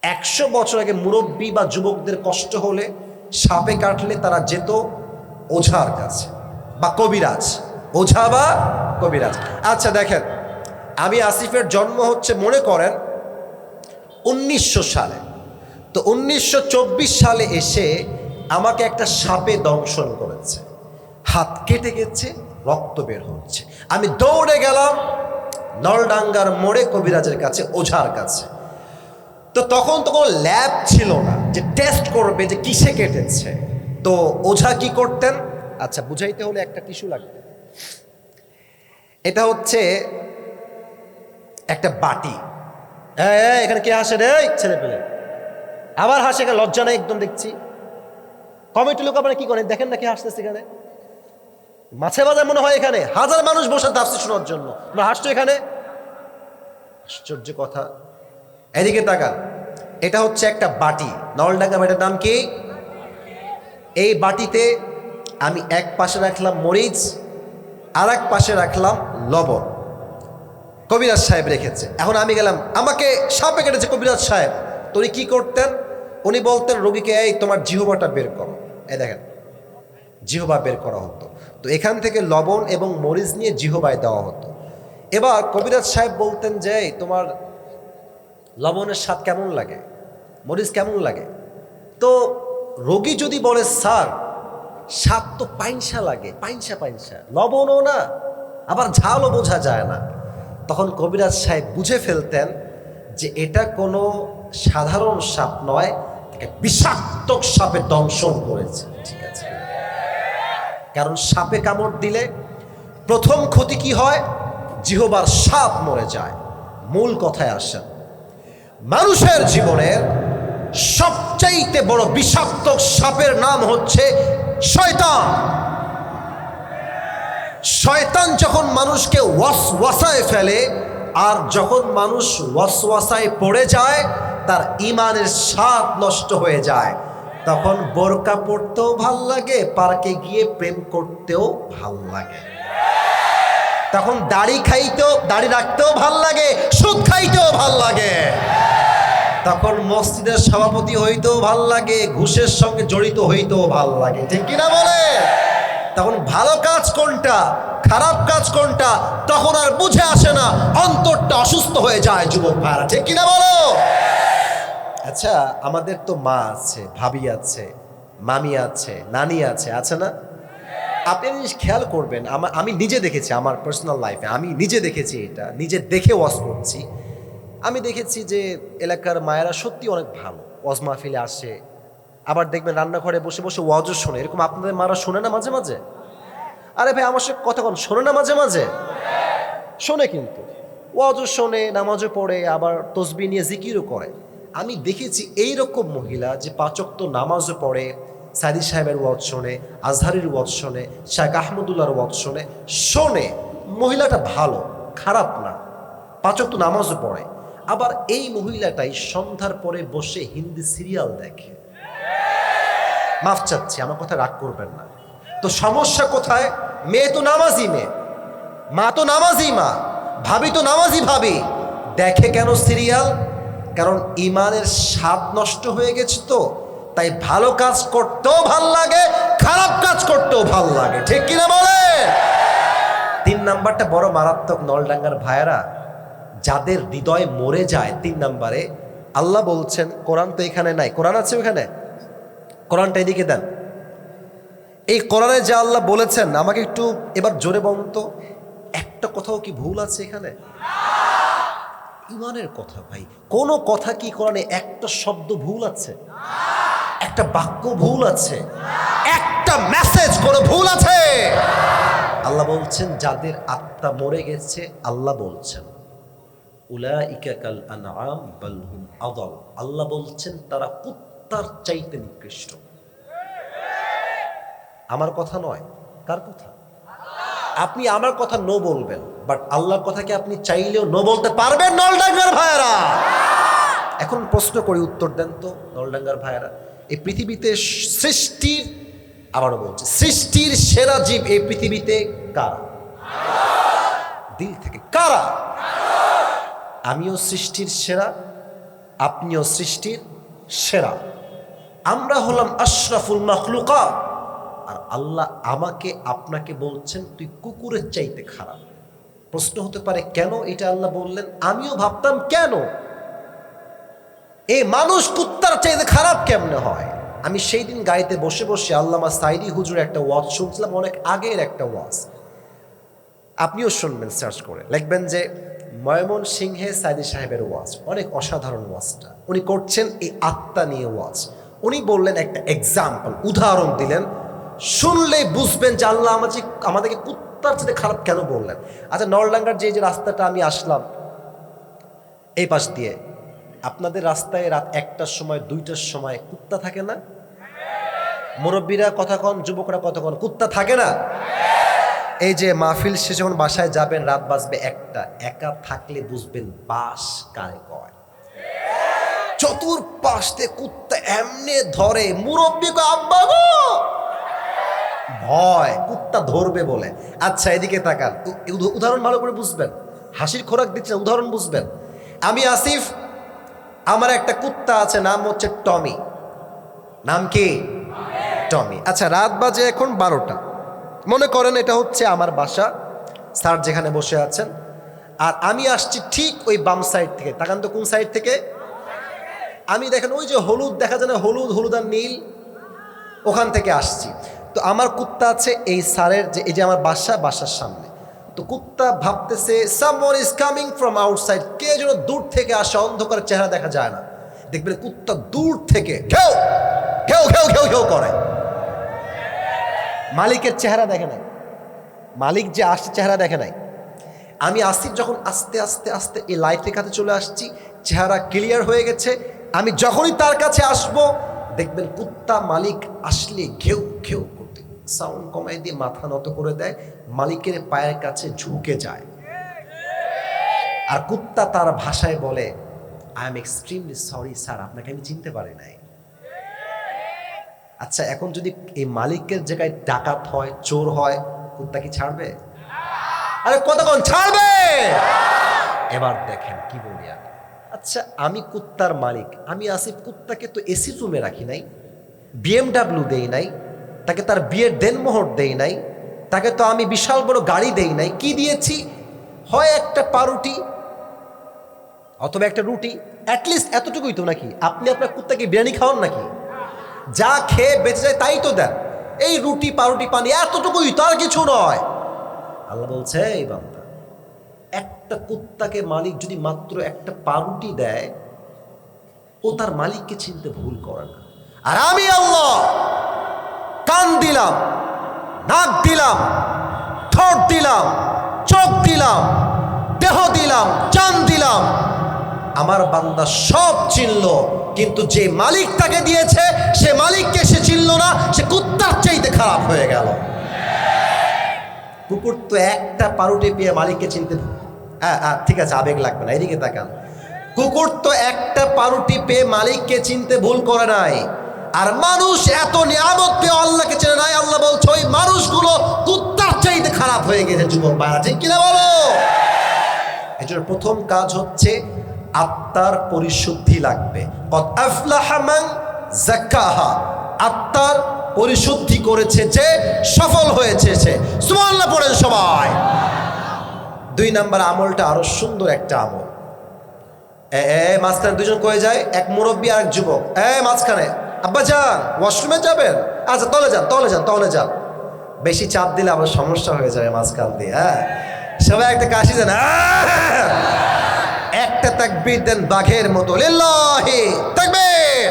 100 বছর আগে মুরব্বী বা যুবকদের কষ্ট হলে, সাপে কাটলে তারা যেত ওঝার কাছে বা কবিরাজ। ওঝা বা কবিরাজ। আচ্ছা দেখেন, আমি আসিফের জন্ম হচ্ছে মনে করেন 1900 সালে। তো 1924 সালে এসে আমাকে একটা সাপে দংশন করেছে, হাত কেটে গেছে, রক্ত বের হচ্ছে। আমি দৌড়ে গেলাম নলডাঙ্গার মোড়ে কবিরাজের কাছে, ওঝার কাছে। তো তখন তো কোনো ল্যাব ছিল না যে টেস্ট করবে যে কিসে কেটেছে। তো ওঝা কি করতেন, আচ্ছা বুঝাইতে হলে একটা টিস্যু লাগবে। এটা হচ্ছে একটা বাটি। এখানে কে হাসে রে ছেলে পেলে, আবার হাসে, লজ্জা নাই একদম দেখছি। কমিটি লোক আপনারা কি করেন দেখেন না কে হাসতেছে এখানে, মাছে বাজার মনে হয় এখানে হাজার মানুষ বসে তাফসীর শোনার জন্য, তোমরা হাসছো এখানে, আশ্চর্য কথা। এদিকে তাকান, এটা হচ্ছে একটা বাটি, নলডাঙ্গা বাটির নাম কি? এই বাটিতে আমি এক পাশে রাখলাম মরিচ, আর এক পাশে রাখলাম লবণ। কবিরাজ সাহেব রেখেছে। এখন আমি গেলাম, আমাকে সাপে কেটেছে কবিরাজ সাহেব। তো উনি কি করতেন, উনি বলতেন রোগীকে, এই তোমার জিহ্বাটা বের করো। এই দেখেন জিহ্বা বের করা হতো। তো এখান থেকে লবণ এবং মরিচ নিয়ে জিহ্বায় দেওয়া হতো। এবার কবিরাজ সাহেব বলতেন যে তোমার লবণের স্বাদ কেমন লাগে, মরিচ কেমন লাগে। তো রোগী যদি বলে স্যার স্বাদ তো পাইনসা লাগে, পাইনসা পাইনসা, লবণও না আবার ঝালও বোঝা যায় না, তখন কবিরাজ সাহেব বুঝে ফেলতেন যে এটা কোনো সাধারণ সাপ নয়, বিষাক্ত সাপে দংশন করেছে। ঠিক আছে, কারণ সাপে কামড় দিলে প্রথম ক্ষতি কি হয়, জিহ্বার সাপ মরে যায়। মূল কথায় আসেন, মানুষের জীবনের সবচাইতে বড় বিষাক্ত সাপের নাম হচ্ছে শয়তান। শয়তান যখন মানুষকে ওয়াসওয়াসায় ফেলে, আর যখন মানুষ ওয়াসওয়াসায় পড়ে যায়, তার ঈমানের স্বাদ নষ্ট হয়ে যায়। তখন বোরকা পড়তেও ভাল লাগে, পার্কে গিয়ে প্রেম করতেও ভাল লাগে। তখন দাড়ি রাখতেও ভাল লাগে, সুদ খাইতেও ভাল লাগে। তখন মসজিদের সভাপতি হইতেও ভাল লাগে, ঘুষের সঙ্গে জড়িত হইতেও ভাল লাগে। ঠিক কিনা বলে? তখন ভালো কাজ কোনটা, খারাপ কাজ কোনটা, তখন আর বুঝে আসে না, অন্তরটা অসুস্থ হয়ে যায় যুবক ভাইরা। ঠিক কিনা বলো? আচ্ছা, আমাদের তো মা আছে, ভাবি আছে, মামি আছে, নানি আছে, আছে না? আপনি জিনিস খেয়াল করবেন, আমি নিজে দেখেছি আমার পার্সোনাল লাইফে, আমি নিজে দেখেছি, এটা নিজে দেখে ওয়াজ করছি। আমি দেখেছি যে এলাকার মায়েরা সত্যি অনেক ভালো, ওয়াজ মাহফিলে আসে, আবার দেখবেন রান্নাঘরে বসে বসে ওয়াজও শোনে। এরকম আপনাদের মারা শোনে না মাঝে মাঝে? আরে ভাই আমার সাথে কথা বল, শোনে না মাঝে মাঝে? শোনে, কিন্তু ওয়াজও শোনে, নামাজও পড়ে, আবার তসবিহ নিয়ে জিকিরও করে। আমি দেখেছি এইরকম মহিলা যে 5 ওয়াক্ত নামাজও পড়ে, সাইদি সাহেবের ওয়াজ শোনে, আজহারির ওয়াজ শোনে, শেখ আহমদুল্লাহর ওয়াজ শোনে। মহিলাটা ভালো, খারাপ না, 5 ওয়াক্ত নামাজও পড়ে। আবার এই মহিলাটাই সন্ধ্যার পরে বসে হিন্দি সিরিয়াল দেখে। মাফ চাচ্ছি, আমার কথা রাগ করবেন না। তো সমস্যা কোথায়? মেয়ে তো নামাজি মেয়ে, মা তো নামাজি মা, ভাবি তো নামাজি ভাবি, দেখে কেন সিরিয়াল? কারণ ইমানের স্বাদ নষ্ট হয়ে গেছে। তো তাই ভালো কাজ করতেও ভাল লাগে, খারাপ কাজ করতেও ভাল লাগে। ঠিক কিনা বলে? 3 নাম্বারটা বড় মারাত্মক। নলডাঙ্গার ভাইয়েরা, যাদের হৃদয় মরে যায়, 3 নাম্বারে আল্লাহ বলছেন, কোরআন তো এখানে নাই, কোরআন আছে ওখানে, কোরআনটা এদিকে দেন। এই কোরআনে যা আল্লাহ বলেছেন, আমাকে একটু এবার জোরে বলুন তো, একটা কথাও কি ভুল আছে এখানে? ইমানের কথা ভাই, কোন কথা কি কোরআনে একটা শব্দ ভুল আছে? একটা বাক্য ভুল আছে? একটা মেসেজ কোনো ভুল আছে? আল্লাহ বলছেন যাদের আত্মা মরে গেছে, আল্লাহ বলছেন উলাইকা কাল আনআম বাল হুম আদাল, আল্লাহ বলছেন তারা কুত্তার চাইতে নিকৃষ্ট। আমার কথা নয়, কার কথা? আপনি আমার কথা নো বলবেন, বাট আল্লাহর কথা কি আপনি চাইলেও নো বলতে পারবেন? নলডাঙ্গার ভাইয়েরা, এখন প্রশ্ন করি, উত্তর দেন তো নলডাঙ্গার ভাইয়েরা। এই পৃথিবীতে সৃষ্টির, আবারও বলছি, সৃষ্টির সেরা জীব এই পৃথিবীতে কারা? দিল থেকে কারা? আমিও সৃষ্টির সেরা, আপনিও সৃষ্টির সেরা, আমরা হলাম আশরাফুল মাখলুকাত, আর আল্লাহ আমাকে আপনাকে বলছেন তুই কুকুরের চাইতে খারাপ। প্রশ্ন হতে পারে কেন এটা আল্লাহ বললেন? আমিও ভাবতাম কেন এই মানুষ কুত্তার চাইতে খারাপ কেমনে হয়। আমি সেই দিন গাড়িতে বসে বসে আল্লামা সাইদি হুজুরের একটা ওয়াজ শুনছিলাম, অনেক আগের একটা ওয়াজ, আপনিও শুনবেন, সার্চ করে লিখবেন যে ময়মনসিংহে সাইদি সাহেবের ওয়াজ, অনেক অসাধারণ ওয়াজটা উনি করছেন এই আত্মা নিয়ে ওয়াজ। উনি বললেন একটা এক্সাম্পল, উদাহরণ দিলেন, শুনলেই বুঝবেন যে আল্লাহ আমাদেরকে কুত্তার চাইতে খারাপ কেন বললেন। আচ্ছা, নরডাঙ্গার যে রাস্তাটা আমি আসলাম এই পাশ দিয়ে, আপনাদের রাস্তায় রাত 1টার সময় 2টার সময় কুত্তা থাকে না? মুরব্বীরা কথা কন, যুবকরা কথা কন, কুত্তা থাকে না? এই যে মাহফিল শেষে যখন বাসায় যাবেন, রাত বাজবে 1টা, একা থাকলে বুঝবেন বাস কারে কয়। চতুর্পাশ থেকে কুত্তা এমনি ধরে, মুরব্বী কয় আব্বা গো, ভয় কুত্তা ধরবে বলে। আচ্ছা এদিকে তাকান, উদাহরণ ভালো করে বুঝবেন, হাসির খোরাক দিচ্ছেন, উদাহরণ বুঝবেন। আমি আসিফ, আমার একটা কুত্তা আছে, নাম হচ্ছে টমি। নাম কি? টমি। আচ্ছা, রাত বাজে এখন 12টা, মনে করেন এটা হচ্ছে আমার বাসা, স্যার যেখানে বসে আছেন, আর আমি আসছি ঠিক ওই বাম সাইড থেকে। তাকান তো কোন সাইড থেকে? আমি দেখেন ওই যে হলুদ দেখা যায় না, হলুদ হলুদ আর নীল, ওখান থেকে আসছি। তো আমার কুত্তা আছে এই স্যারের যে, এই যে আমার বাসার সামনে। তো কুত্তা ভাবতেছে someone is coming from outside, কে যেন দূর থেকে আসে, অন্ধকারের চেহারা দেখা যায় না। দেখবেন কুত্তা দূর থেকে ঘেউ ঘেউ ঘেউ ঘেউ ঘেউ করে। মালিকের চেহারা দেখে নাই, মালিক যে আসছে চেহারা দেখে নাই। আমি আসিফ যখন আস্তে আস্তে আস্তে এই লাইটের কাছে চলে আসছি, চেহারা ক্লিয়ার হয়ে গেছে। আমি যখনই তার কাছে আসব, দেখবেন কুত্তা মালিক আসলে ঘেউ ঘেউ করতে সাউন্ড কমাই দিয়ে মাথা নত করে দেয়, মালিকের পায়ের কাছে ঝুঁকে যায়। আর কুত্তা তার ভাষায় বলে, I am extremely sorry sir, আপনাকে আমি চিনতে পারি নাই। আচ্ছা, এখন যদি এই মালিকের জায়গায় ডাকাত হয়, চোর হয়, কুত্তা কি ছাড়বে? আরে কতক্ষণ ছাড়বে? এবার দেখেন কি বলি আমি। আচ্ছা, আমি কুত্তার মালিক, আমি আসিফ কুত্তাকে তো এসি রুমে রাখি নাই, BMW দেই নাই, তাকে তার বিয়ের দেনমোহর দেই নাই, তাকে তো আমি বিশাল বড় গাড়ি দেই নাই। কি দিয়েছি? হয় একটা পাউরুটি অথবা একটা রুটি, অ্যাটলিস্ট এতটুকুই তো নাকি? আপনি আপনার কুত্তাকে বিরিয়ানি খাওয়ান নাকি? যা খেয়ে বেঁচে যায় তাই তো দেন, এই রুটি পাউরুটি পানি এতটুকুই, তার কিছু নয়। আল্লাহ বলছে, এই বান্দা, একটা কুত্তাকে মালিক যদি মাত্র একটা পাউরুটি দেয়, ও তার মালিককে চিনতে ভুল করে না। আর আমি আল্লাহ কান দিলাম, নাক দিলাম, ঠোঁট দিলাম, চোখ দিলাম, দেহ দিলাম, জান দিলাম, আমার বান্দা সব চিনল, কিন্তু যে মালিক তাকে দিয়েছে সে মালিককে সে চিনল না, সে কুত্তার চাইতে খারাপ হয়ে গেল। কুকুর তো একটা পাউরুটি পেয়ে মালিককে চিনতে, ঠিক আছে আবেগ লাগবে না, এদিকে তাকান। কুকুর তো একটা পাউরুটি পেয়ে মালিককে চিনতে ভুল করে নাই। আর মানুষ এত নিয়ামত পেয়ে আল্লাহকে চেনে নাই। আল্লাহ বলছে ওই মানুষগুলো কুত্তার চাইতে খারাপ হয়ে গেছে। যুবক ভাইরা ঠিক কিনা বলো? এই জন্য প্রথম কাজ হচ্ছে আত্মার পরিশুদ্ধি লাগবে। কদ আফলাহা মান যাক্কাহা, আত্মার পরিশুদ্ধি করেছে যে, সফল হয়েছে সে। সুবহানাল্লাহ পড়েন সবাই। 2 নাম্বার আমলটা আরো সুন্দর একটা আমল। মাঝখানে দুজন কয়ে যায়, এক মুরব্বী আর এক যুবক। মাঝখানে, আব্বা যান ওয়াশরুমে যাবেন? আচ্ছা তলে যান। বেশি চাপ দিলে আবার সমস্যা হয়ে যাবে মাঝখান দিয়ে। সবাই একটা কাশি দেন, একটা তাকবীর দেন বাঘের মতো, লিল্লাহি তাকবীর।